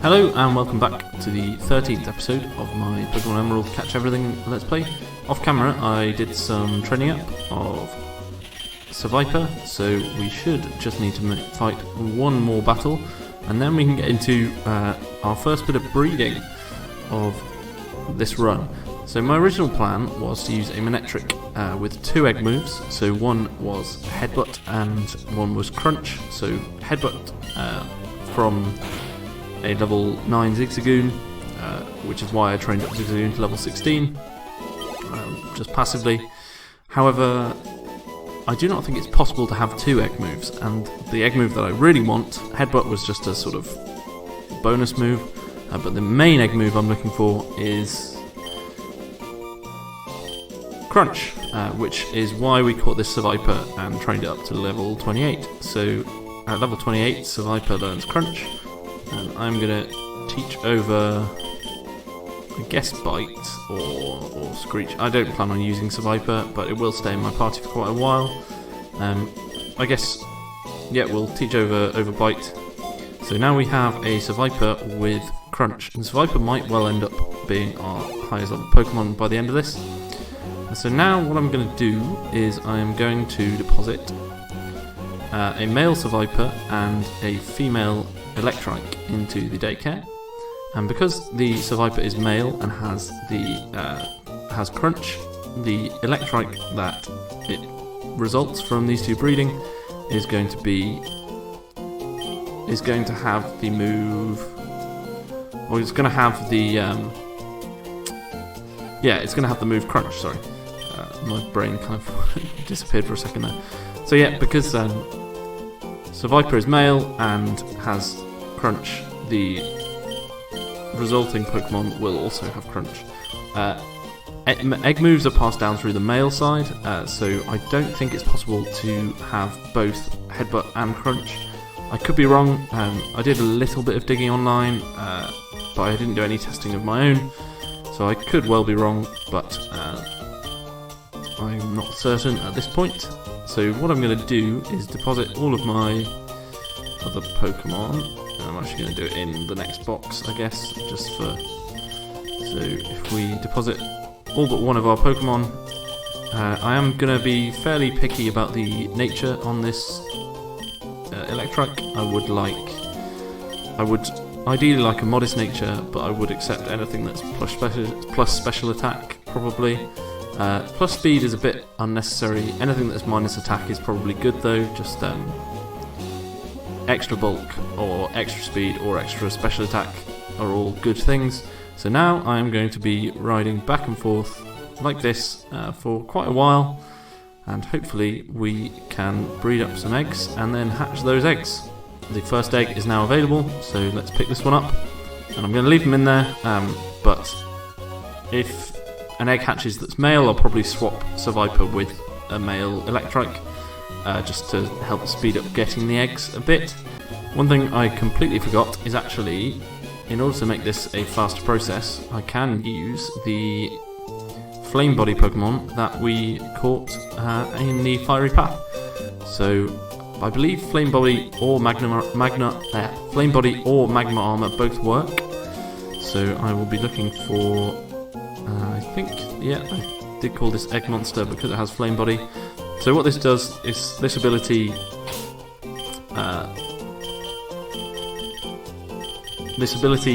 Hello and welcome back to the 13th episode of my Pokémon Emerald Catch Everything Let's Play. Off camera I did some training up of Seviper, so we should just need to fight one more battle and then we can get into our first bit of breeding of this run. So my original plan was to use a Manectric with two egg moves, so one was Headbutt and one was Crunch. So Headbutt from a level 9 Zigzagoon, which is why I trained up Zigzagoon to level 16, just passively. However, I do not think it's possible to have two egg moves, and the egg move that I really want, Headbutt, was just a sort of bonus move, but the main egg move I'm looking for is Crunch, which is why we caught this Seviper and trained it up to level 28. So at level 28, Seviper learns Crunch, and I'm going to teach over, I guess, Bite or Screech. I don't plan on using Seviper, but it will stay in my party for quite a while. I guess, yeah, we'll teach over Bite. So now we have a Seviper with Crunch, and Seviper might well end up being our highest level Pokemon by the end of this. And so now what I'm going to do is I am going to deposit a male Seviper and a female Electrike into the daycare, and because the Seviper is male and has Crunch, the Electrike that it results from these two breeding is going to have the move, or it's going to have the it's going to have the move Crunch. Sorry, my brain kind of disappeared for a second there. So yeah, because Seviper is male and has Crunch, the resulting Pokemon will also have Crunch. Egg moves are passed down through the male side, so I don't think it's possible to have both Headbutt and Crunch. I could be wrong. I did a little bit of digging online, but I didn't do any testing of my own, so I could well be wrong, but I'm not certain at this point. So what I'm going to do is deposit all of my other Pokemon. I'm actually going to do it in the next box, I guess, just for... So if we deposit all but one of our Pokemon, I am going to be fairly picky about the nature on this Electrike. I would ideally like a modest nature, but I would accept anything that's plus special attack, probably. Plus speed is a bit unnecessary. Anything that's minus attack is probably good though, just extra bulk or extra speed or extra special attack are all good things. So now I am going to be riding back and forth like this for quite a while, and hopefully we can breed up some eggs and then hatch those eggs. The first egg is now available, so let's pick this one up, and I'm going to leave them in there, but if an egg hatches that's male, I'll probably swap Seviper with a male Electrike, just to help speed up getting the eggs a bit. One thing I completely forgot is actually, in order to make this a faster process, I can use the Flame Body Pokemon that we caught in the Fiery Path. So I believe Flame Body or Magma Armor both work. So I will be looking for, I think, yeah, I did call this Egg Monster because it has Flame Body. So what this does is this ability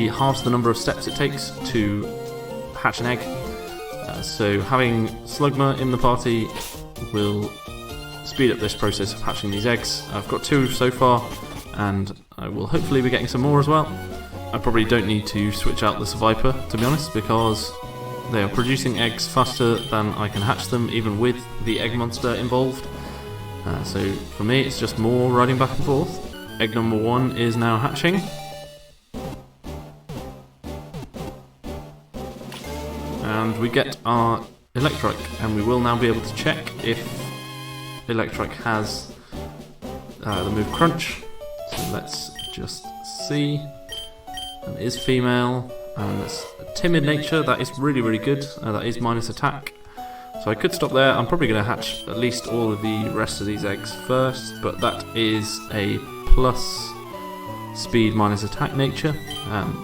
halves the number of steps it takes to hatch an egg. So having Slugma in the party will speed up this process of hatching these eggs. I've got 2 so far, and I will hopefully be getting some more as well. I probably don't need to switch out the Seviper, to be honest, because they are producing eggs faster than I can hatch them, even with the egg monster involved. So for me, it's just more riding back and forth. Egg number 1 is now hatching. And we get our Electrike, and we will now be able to check if Electrike has the move Crunch. So let's just see. And it is female, and it's a timid nature. That is really, really good. That is minus attack. So I could stop there. I'm probably going to hatch at least all of the rest of these eggs first, but that is a plus speed minus attack nature.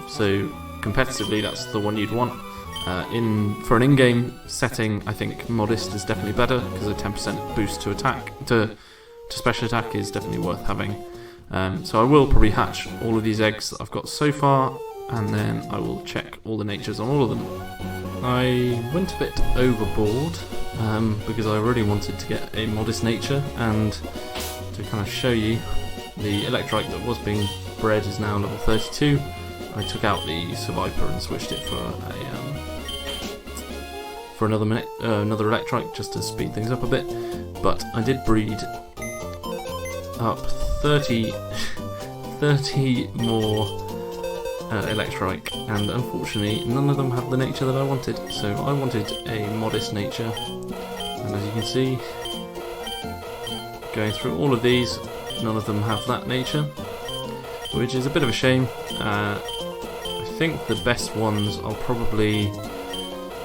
So competitively, that's the one you'd want. For an in-game setting, I think modest is definitely better because a 10% boost to attack to special attack is definitely worth having. So I will probably hatch all of these eggs that I've got so far, and then I will check all the natures on all of them. I went a bit overboard because I really wanted to get a modest nature, and to kind of show you, the Electrike that was being bred is now level 32. I took out the Survivor and switched it for another Electrike just to speed things up a bit, but I did breed up 30 more Electrike, and unfortunately none of them have the nature that I wanted, so I wanted a modest nature, and as you can see, going through all of these, none of them have that nature, which is a bit of a shame. I think the best ones are probably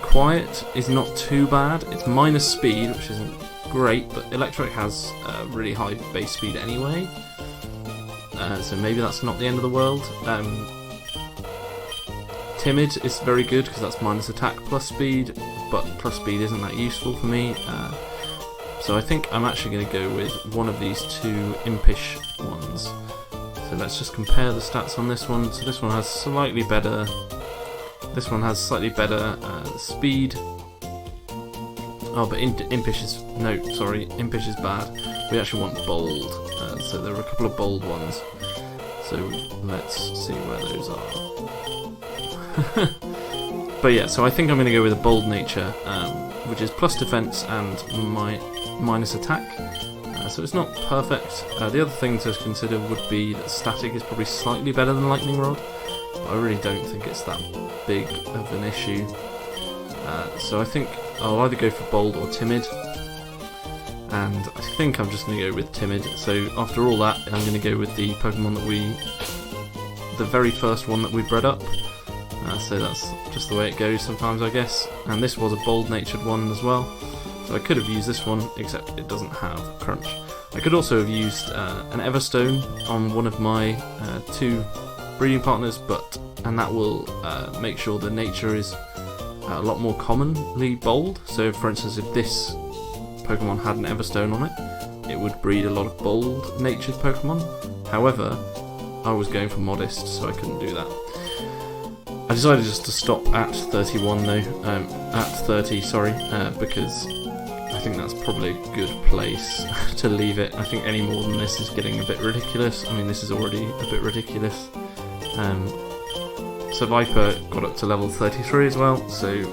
Quiet is not too bad. It's minus speed, which isn't great, but Electric has really high base speed anyway, so maybe that's not the end of the world. Timid is very good because that's minus attack plus speed, but plus speed isn't that useful for me, so I think I'm actually going to go with one of these two impish ones. So let's just compare the stats on this one. So this one has slightly better speed. Oh, but impish is impish is bad. We actually want bold, so there are a couple of bold ones. So let's see where those are. But yeah, so I think I'm going to go with a bold nature, which is plus defense and minus attack. So it's not perfect. The other thing to consider would be that static is probably slightly better than lightning rod. I really don't think it's that big of an issue, so I think I'll either go for bold or timid, and I think I'm just going to go with timid. So after all that, I'm going to go with the Pokemon the very first one that we bred up, so that's just the way it goes sometimes, I guess, and this was a bold natured one as well, so I could have used this one, except it doesn't have crunch. I could also have used an Everstone on one of my two breeding partners, and that will make sure the nature is a lot more commonly bold. So for instance, if this Pokemon had an Everstone on it, it would breed a lot of bold natured Pokemon. However, I was going for modest, so I couldn't do that. I decided just to stop at 31 though, at 30, sorry, because I think that's probably a good place to leave it. I think any more than this is getting a bit ridiculous. I mean, this is already a bit ridiculous. So Viper got up to level 33 as well, so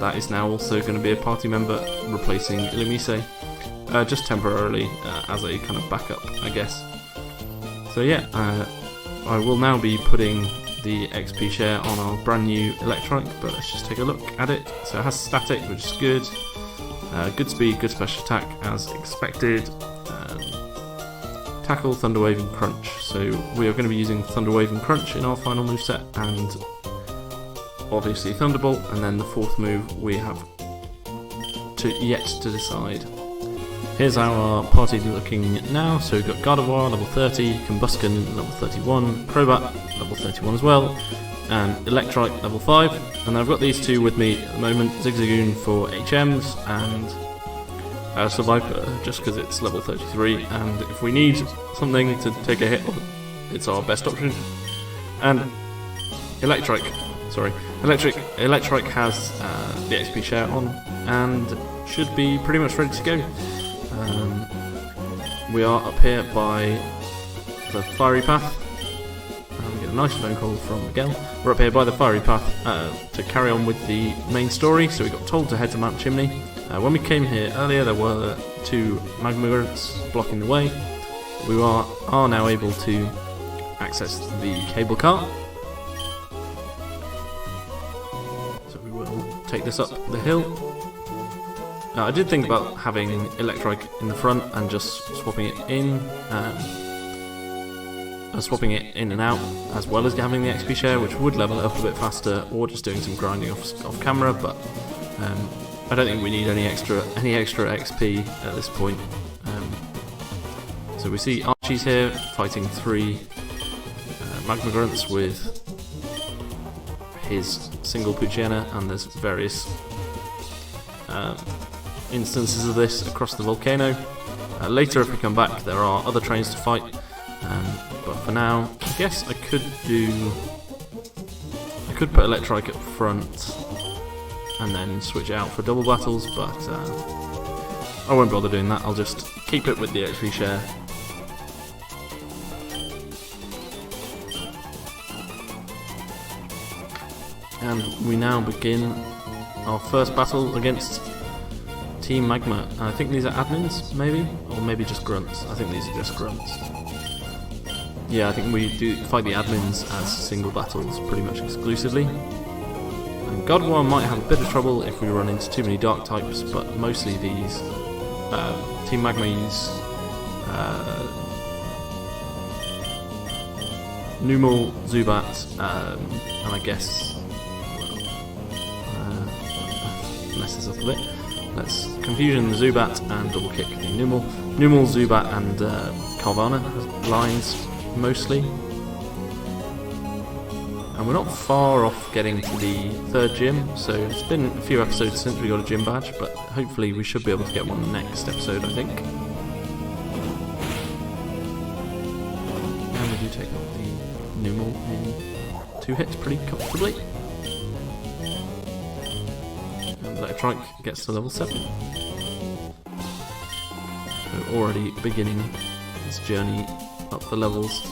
that is now also going to be a party member, replacing Illumise, just temporarily, as a kind of backup, I guess. So yeah, I will now be putting the XP share on our brand new Electrike, but let's just take a look at it. So it has static, which is good, good speed, good special attack as expected, tackle, Thunder Wave and Crunch. So we are going to be using Thunder Wave and Crunch in our final moveset, and obviously Thunderbolt, and then the fourth move we have yet to decide. Here's our party looking now. So we've got Gardevoir level 30, Combusken level 31, Crobat level 31 as well, and Electrike level 5, and I've got these two with me at the moment, Zigzagoon for HMs and Survivor just because it's level 33, and if we need something to take a hit, it's our best option. And Electrike has the XP share on and should be pretty much ready to go. We are up here by the Fiery Path. We get a nice phone call from Miguel. We're up here by the Fiery Path to carry on with the main story. So we got told to head to Mount Chimney. When we came here earlier, there were two Magmagorants blocking the way. We are now able to access the cable car. So we will take this up the hill. Now, I did think about having Electrike in the front and just swapping it in and out, as well as having the XP share, which would level it up a bit faster, or just doing some grinding off camera. But I don't think we need any extra XP at this point. So we see Archie's here fighting three Magma Grunts with his single Poochyena, and there's various instances of this across the volcano. Later, if we come back, there are other trains to fight, but for now, I guess I could put Electrike up front and then switch it out for double battles, but I won't bother doing that. I'll just keep it with the XP share. And we now begin our first battle against Team Magma. I think these are admins, maybe? Or maybe just grunts. I think these are just grunts. Yeah, I think we do fight the admins as single battles pretty much exclusively. And Godwar might have a bit of trouble if we run into too many dark types, but mostly these Team Magma use Numel, Zubat, and I guess messes up a bit. Let's Confusion the Zubat and double kick the Numel. Numel, Zubat and Carvana as lines mostly. And we're not far off getting to the third gym, so it's been a few episodes since we got a gym badge, but hopefully we should be able to get one next episode, I think. And we do take out the Numel in 2 hits pretty comfortably. Electrike gets to level 7. So already beginning this journey up the levels.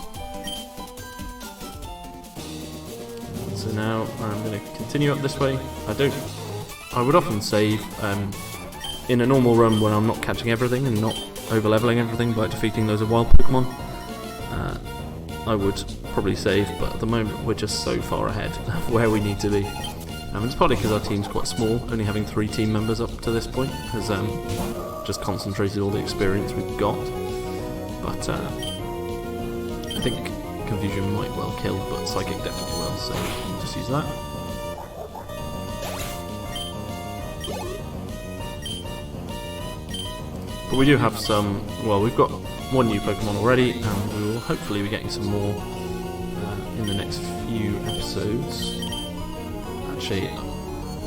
And so now I'm going to continue up this way. I would often save in a normal run when I'm not catching everything and not over leveling everything by defeating loads of wild Pokemon. I would probably save, but at the moment we're just so far ahead of where we need to be. It's probably because our team's quite small, only having 3 team members up to this point has just concentrated all the experience we've got. But I think Confusion might well kill, but Psychic definitely will, so we'll just use that. But we do have some, well, we've got 1 new Pokemon already, and we will hopefully be getting some more in the next few episodes. Actually,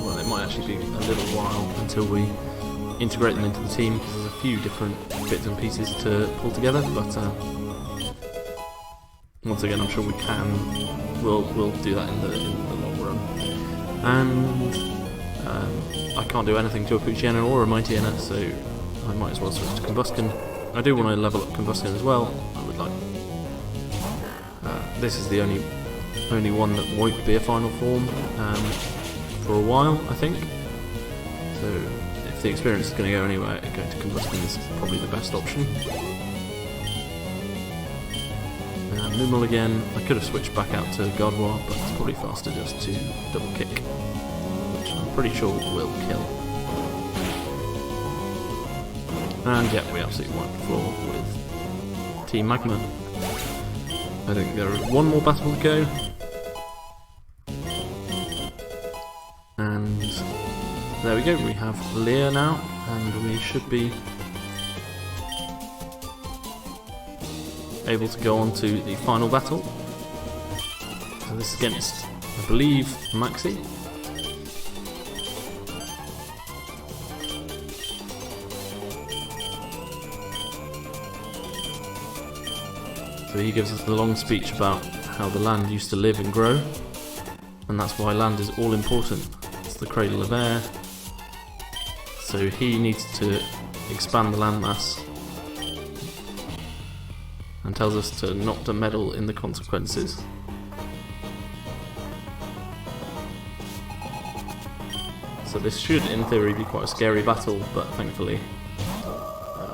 well, it might actually be a little while until we integrate them into the team. There's a few different bits and pieces to pull together, but once again, I'm sure we can. We'll do that in the long run. And I can't do anything to a Poochyena or a Mightyena, so I might as well switch to Combustion. I do want to level up Combustion as well. I would like. This is the only one that won't be a final form for a while, I think. So if the experience is going to go anywhere, going to Combustion is probably the best option. Numel again. I could have switched back out to Godwar, but it's probably faster just to double kick, which I'm pretty sure will kill. And yeah, we absolutely wiped the floor with Team Magma. I think there is one more battle to go. And there we go, we have Leer now, and we should be able to go on to the final battle. So this is against, I believe, Maxi. So he gives us the long speech about how the land used to live and grow, and that's why land is all important. It's the cradle of air. So he needs to expand the landmass and tells us to not to meddle in the consequences. So this should, in theory, be quite a scary battle, but thankfully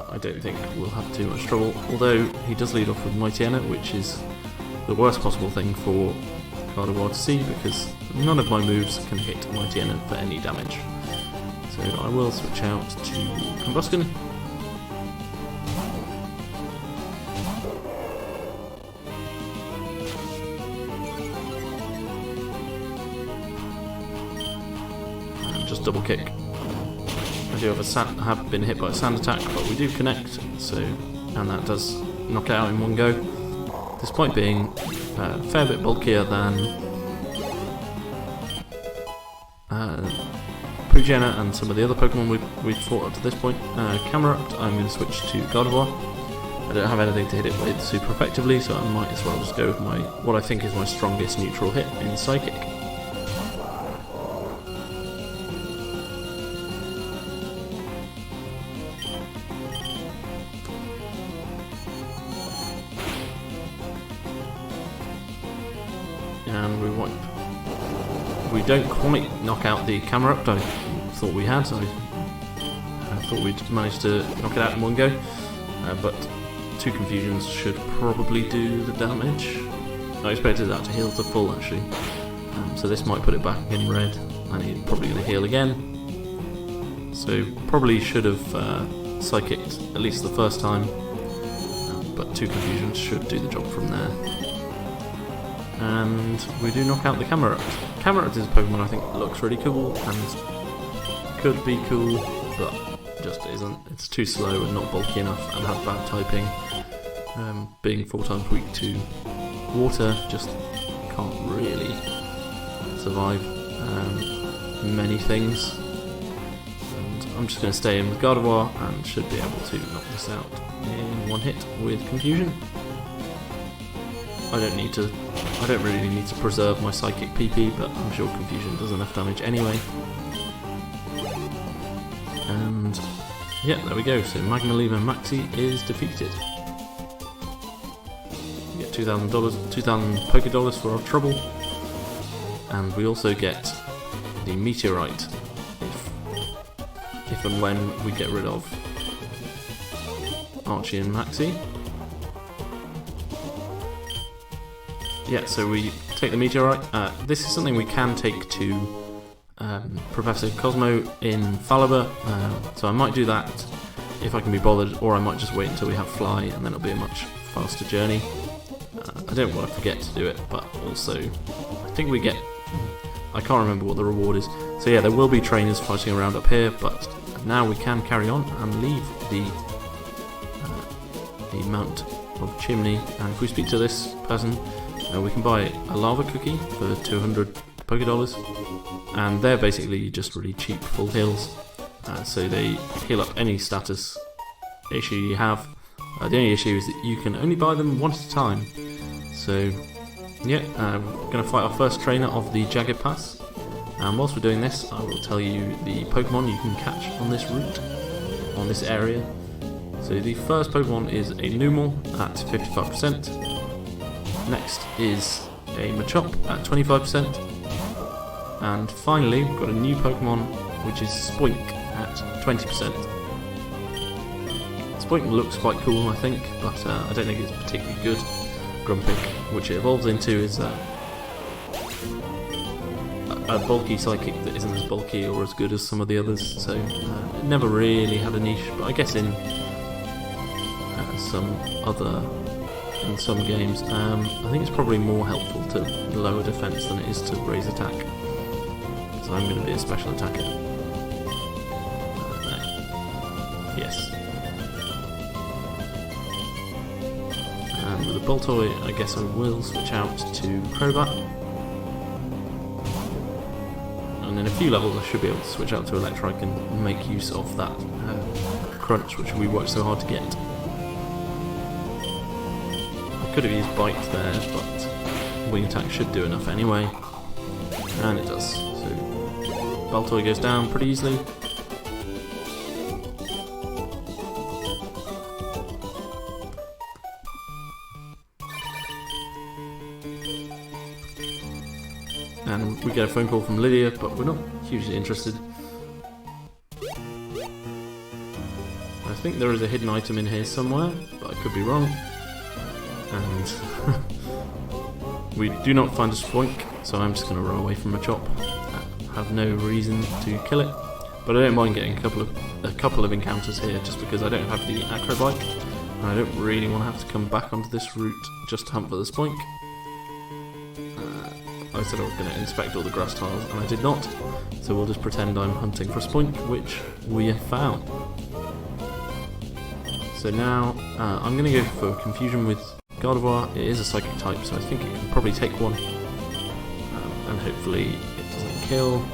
I don't think we'll have too much trouble, although he does lead off with Mightyena, which is the worst possible thing for Gardevoir to see, because none of my moves can hit Mightyena for any damage. So I will switch out to Combustion. And just double kick. I do have been hit by a sand attack, but we do connect, so, and that does knock it out in one go. Despite being a fair bit bulkier than Poogena and some of the other Pokemon we've fought up to this point. Camerupt, I'm going to switch to Gardevoir. I don't have anything to hit it with super effectively, so I might as well just go with what I think is my strongest neutral hit in Psychic. And we wipe. We don't quite knock out the Camerupt. I thought we had, so I thought we'd managed to knock it out in one go, but 2 confusions should probably do the damage. I expected that to heal to full actually, so this might put it back in red, and he's probably going to heal again. So probably should have Psychicked at least the first time, but 2 confusions should do the job from there. And we do knock out the Camerupt. Camerupt is a Pokemon I think looks really cool and could be cool, but just isn't. It's too slow and not bulky enough and has bad typing. Being 4 times weak to water, just can't really survive many things. And I'm just going to stay in with Gardevoir and should be able to knock this out in one hit with Confusion. I don't really need to preserve my Psychic PP, but I'm sure Confusion does enough damage anyway. And yeah, there we go. So Magmaleeva Maxi is defeated. We get $2,000, 2,000 Pokédollars for our trouble, and we also get the Meteorite if and when we get rid of Archie and Maxi. Yeah, so we take the Meteorite. This is something we can take to Professor Cosmo in Falaba, so I might do that if I can be bothered, or I might just wait until we have Fly and then it'll be a much faster journey. I don't want to forget to do it, but also I think we get... I can't remember what the reward is. So yeah, there will be trainers fighting around up here, but now we can carry on and leave the Mount of Chimney, and if we speak to this person, we can buy a lava cookie for 200 Pokédollars, and they're basically just really cheap full heals, so they heal up any status issue you have. The only issue is that you can only buy them one at a time. So yeah, we're going to fight our first trainer of the Jagged Pass, and whilst we're doing this I will tell you the Pokemon you can catch on this route, on this area. So the first Pokemon is a Numel at 55%. Next is a Machop at 25%, and finally we've got a new Pokemon which is Spoink at 20%. Spoink looks quite cool I think, but I don't think it's particularly good. Grumpig, which it evolves into, is a bulky Psychic that isn't as bulky or as good as some of the others, so it never really had a niche, but I guess in some games, I think it's probably more helpful to lower defense than it is to raise attack. So I'm going to be a special attacker. Yes. And with a Boltoy, I guess I will switch out to Crobat. And in a few levels I should be able to switch out to Electrike and make use of that crunch which we worked so hard to get. Could have used Bite there, but Wing Attack should do enough anyway, and it does. So Baltoy goes down pretty easily. And we get a phone call from Lydia, but we're not hugely interested. I think there is a hidden item in here somewhere, but I could be wrong. And we do not find a Spoink, so I'm just going to run away from Machop. I have no reason to kill it, but I don't mind getting a couple of encounters here, just because I don't have the Acro Bike, and I don't really want to have to come back onto this route just to hunt for the Spoink. I said I was going to inspect all the grass tiles, and I did not, so we'll just pretend I'm hunting for a Spoink, which we have found. So now I'm going to go for Confusion with Gardevoir. It is a Psychic type, so I think it can probably take one. And hopefully it doesn't kill.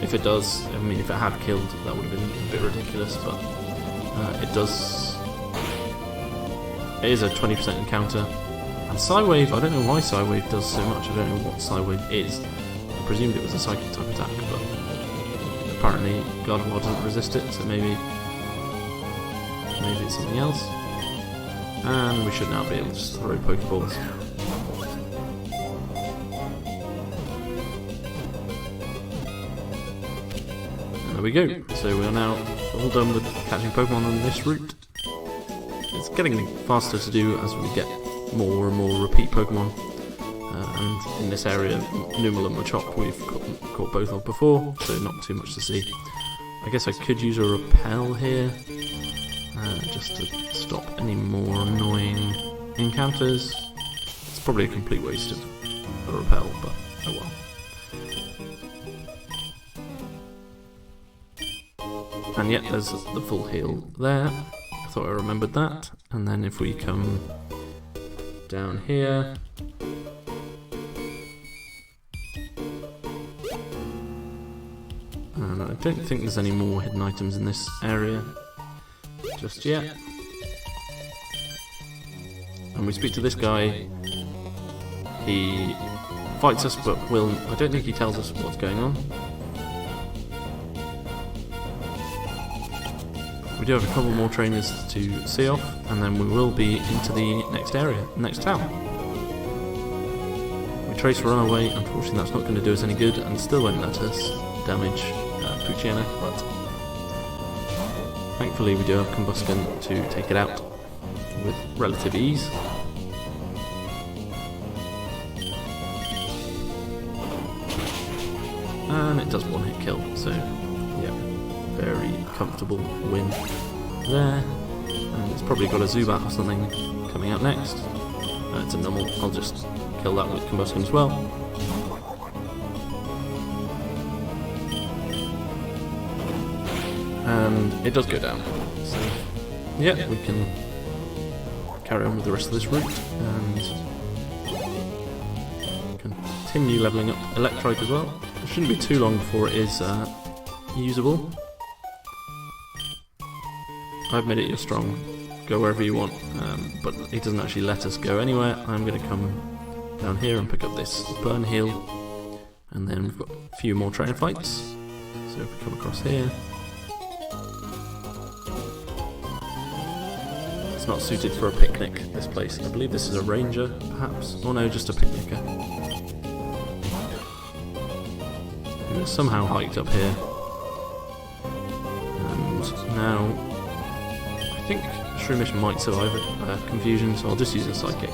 If it does, I mean, if it had killed, that would have been a bit ridiculous, but it does. It is a 20% encounter. And Psywave, I don't know why Psywave does so much, I don't know what Psywave is. I presumed it was a Psychic type attack, but apparently Gardevoir doesn't resist it, so maybe it's something else. And we should now be able to just throw Pokeballs. There we go. So we are now all done with catching Pokemon on this route. It's getting faster to do as we get more and more repeat Pokemon. And in this area, Numel and Machop we've caught both of before, so not too much to see. I guess I could use a Repel here, just to stop any more annoying encounters. It's probably a complete waste of a Repel, but oh well. And yet there's the full heal there. I thought I remembered that. And then if we come down here, and I don't think there's any more hidden items in this area just yet. And we speak to this guy. He fights us, but I don't think he tells us what's going on. We do have a couple more trainers to see off, and then we will be into the next area, next town. We trace run away. Unfortunately that's not going to do us any good, and still won't let us damage Poochyena, but thankfully we do have Combusken to take it out with relative ease. And it does one hit kill, so yeah, very comfortable win there. And it's probably got a Zubat or something coming out next. It's a Numel. I'll just kill that with Combusken as well. And it does go down. So yeah, we can carry on with the rest of this route and continue levelling up Electrike as well. It shouldn't be too long before it is usable. I've made it your strong, go wherever you want, but it doesn't actually let us go anywhere. I'm going to come down here and pick up this Burn Heal, and then we've got a few more trainer fights. So if we come across here, it's not suited for a picnic, this place. I believe this is a ranger, perhaps, or no, just a picnicker. Who is somehow hiked up here, and now I think Shroomish might survive confusion, so I'll just use a Psychic.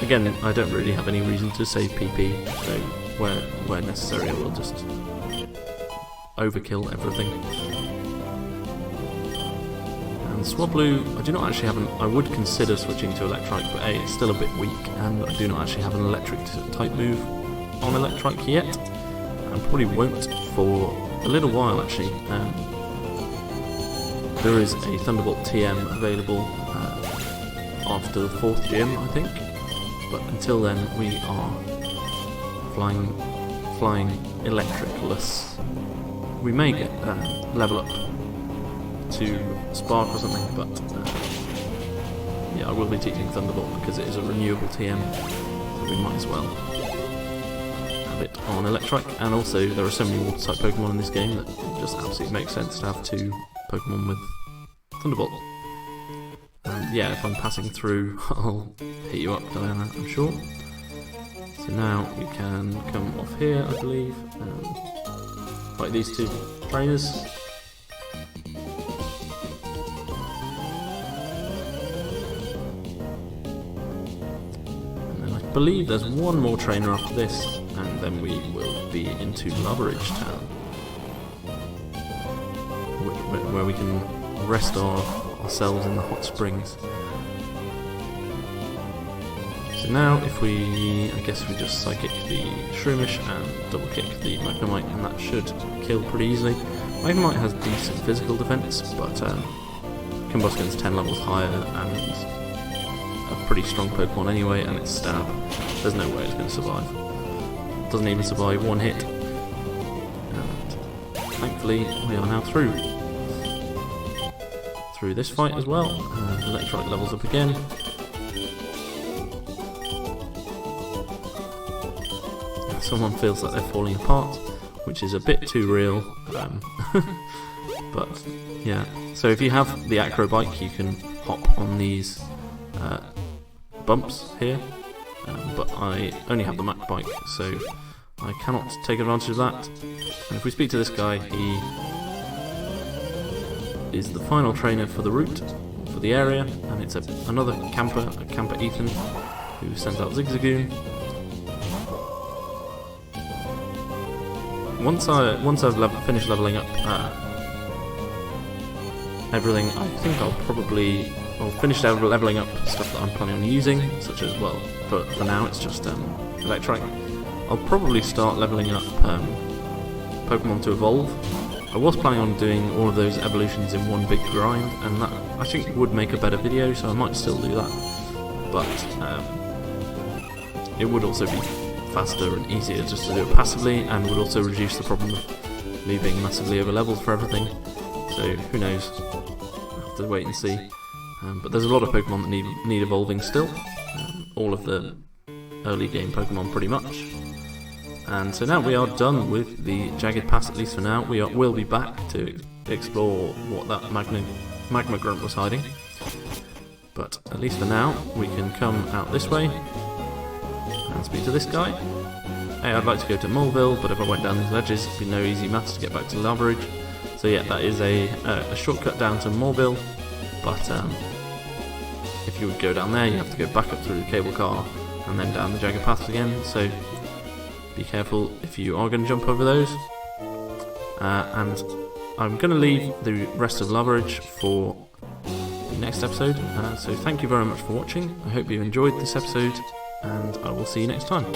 Again, I don't really have any reason to save PP, so where necessary we'll just overkill everything. And Swablu, I do not actually have I would consider switching to Electrike, but A, it's still a bit weak, and I do not actually have an electric type move on Electrike yet, and probably won't for a little while actually. There is a Thunderbolt TM available after the 4th gym, I think, but until then we are flying electricless. We may get level up to Spark or something, but yeah, I will be teaching Thunderbolt because it is a renewable TM, so we might as well have it on Electrike. And also there are so many water type Pokemon in this game that it just absolutely makes sense to have 2 Pokemon with Thunderbolt. And yeah, if I'm passing through, I'll hit you up, Diana, I'm sure. So now we can come off here, I believe, and fight these 2 trainers. And then I believe there's one more trainer after this, and then we will be into Loveridge Town, where we can rest ourselves in the hot springs. So now if I guess we just Psychic the Shroomish and double kick the Magnemite, and that should kill pretty easily. Magnemite has decent physical defense, but Combusken's 10 levels higher, and pretty strong Pokemon anyway, and it's Stab. There's no way it's going to survive. It doesn't even survive one hit. And thankfully, we are now through this fight as well. Electronic levels up again. Someone feels like they're falling apart, which is a bit too real. But yeah, so if you have the Acro Bike, you can hop on these bumps here, but I only have the Mac Bike, so I cannot take advantage of that. And if we speak to this guy, he is the final trainer for the route, for the area, and it's another camper, Camper Ethan, who sent out Zigzagoon. Once I've finished leveling up everything, I think I'll finish leveling up stuff that I'm planning on using, such as, well, but for now it's just Electrike. I'll probably start leveling up Pokemon to evolve. I was planning on doing all of those evolutions in one big grind, and that I think would make a better video, so I might still do that. But it would also be faster and easier just to do it passively, and would also reduce the problem of me being massively over leveled for everything. So who knows? I'll have to wait and see. But there's a lot of Pokemon that need evolving still. All of the early game Pokemon pretty much. And so now we are done with the Jagged Pass, at least for now. We'll be back to explore what that Magma Grunt was hiding. But at least for now, we can come out this way and speak to this guy. Hey, I'd like to go to Moleville, but if I went down these ledges, it'd be no easy matter to get back to Lava. So yeah, that is a shortcut down to Moleville, but if you would go down there, you have to go back up through the cable car and then down the Jagged Paths again, so be careful if you are going to jump over those. And I'm going to leave the rest of Lavaridge for the next episode, so thank you very much for watching. I hope you enjoyed this episode, and I will see you next time.